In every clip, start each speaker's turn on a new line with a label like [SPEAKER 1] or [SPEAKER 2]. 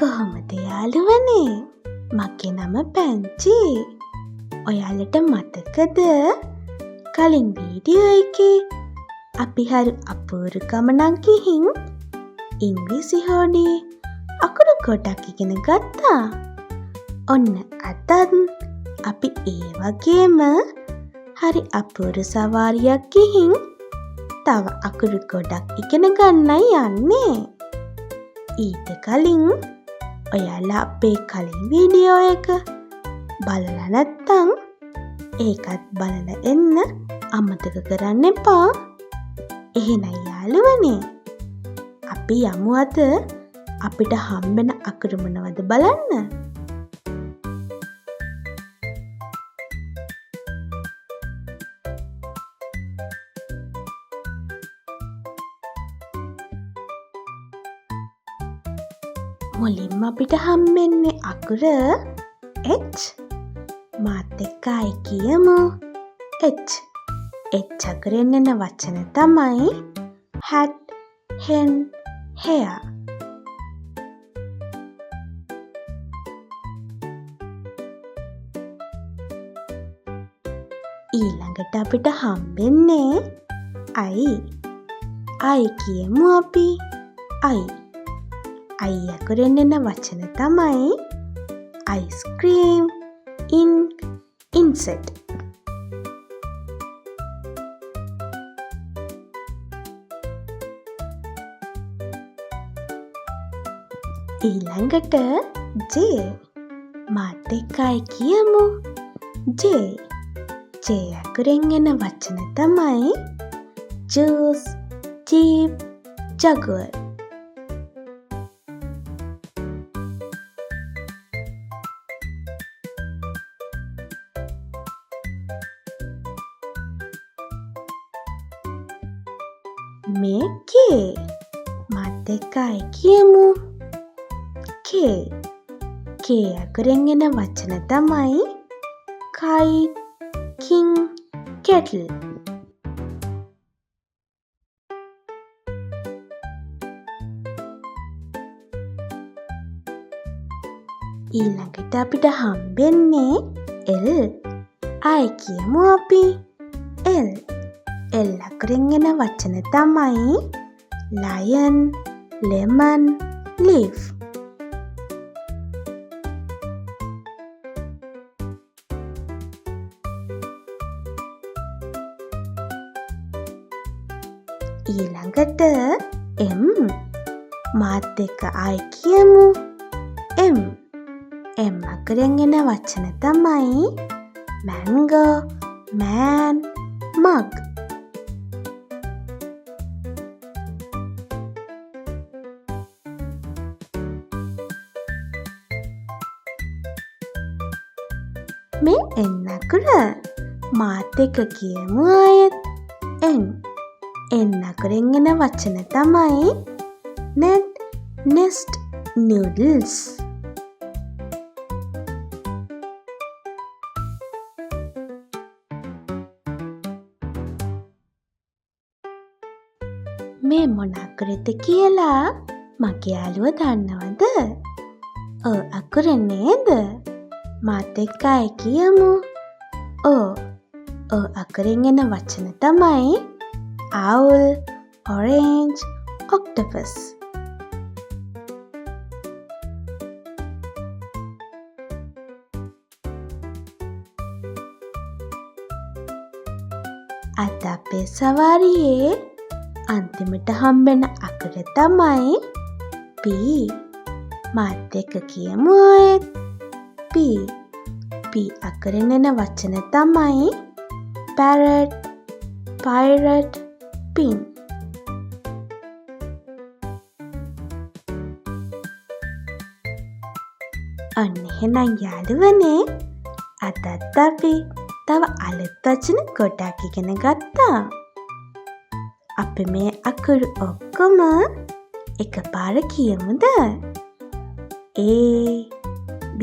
[SPEAKER 1] කොහොමද යාළුවනේ? මගේ නම පැංචි. ඔයාලට මතකද කලින් වීඩියෝ එකේ අපි හරි අපූරු ගමනක් ගිහින් ඉංග්‍රීසි හෝඩියේ අකුරු ගොඩක් ඉගෙන ගත්තා. ඔන්න අදත් අපි ඒ වගේම හරි අපූරු සවාරියක් ගිහින් තව අකුරු ගොඩක් ඉගෙන ගන්නයි යන්නේ. ඊට කලින් ඔයාලා අපේ කලින් වීඩියෝ එක බලලා නැත්තම් ඒකත් බලලා එන්න අමතක කරන්න එපා. එහෙනම් යාළුවනේ අපි යමු අද අපිට හම්බෙන අකුරු මොනවද බලන්න. මුලින්ම අපිට හම්බෙන්නේ අකුර H. මාත් එක්ක ආයි කියමු H. H අකුරෙන් එන වචන තමයි hat, hen, hair. ඊළඟට අපිට හම්බෙන්නේ I. I කියමු අපි I. I අකුරෙන් එන වචන තමයි ice cream, ink, insect. ඊළඟට J. මාත් එක්ක ආයි කියමු J. J අකුරෙන් එන වචන තමයි juice, jeep, jaguar. මේ K. මාත් එක්ක ආයි කියමු K. K අකුරෙන් එන වචන තමයි kite, king, kettle. ඊළඟට අපිට හම්බෙන්නේ L. ආයි කියමු අපි L. L අකුරෙන් එන වචන තමයි lion, lemon, leaf. ඊළඟට M. මාත් එක්ක ආයි කියමු M. M අකුරෙන් එන වචන තමයි mango, man, mug. මේ N අකුර මාත් එක්ක කියමු ආයෙත් N. N අකුරෙන් එන වචන තමයි net, nest, noodles. මේ මොන අකුරද කියලා මගේ යාළුවා දන්නවද? ඔව් අකුර නේද? මාත් එක්ක ආයි කියමු ඔව් අකුරෙන් එන වචන තමයි owl, orange, octopus. අද අපේ සවාරියේ අන්තිමට හම්බෙන අකුර තමයි P. මාත් එක්ක කියමු ආයෙත් P. P අකුරෙන් එන වචන තමයි parrot, pirate, pin. අන්න එහෙනම් යාළුවනේ අදත් අපි තව අලුත් වචන ගොඩක් ඉගෙන ගත්තා. අපි මේ අකුරු ඔක්කොම එකපාර කියමුද? A, B,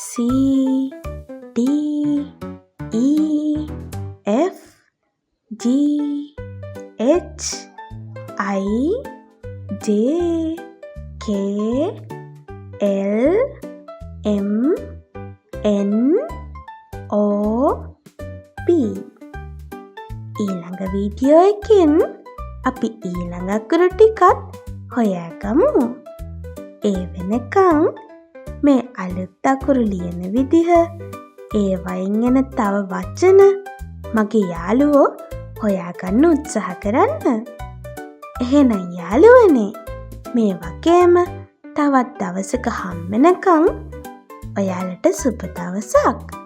[SPEAKER 1] C, D, E, F, G, H, I, J, K, L M N O P. ඊළඟ වීඩියෝ එකෙන් අපි ඊළඟ අකුරු ටිකත් හොයාගමු. ඒ වෙනකන් මේ අලුත් අකුරු ලියන විදිහ, ඒවයින් එන තව වචන මගේ යාළුවෝ හොයාගන්න උත්සාහ කරන්න. එහෙනම් යාළුවනේ, මේ වගේම තවත් දවසක හම්බෙනකන් ඔයාලට සුබ දවසක්.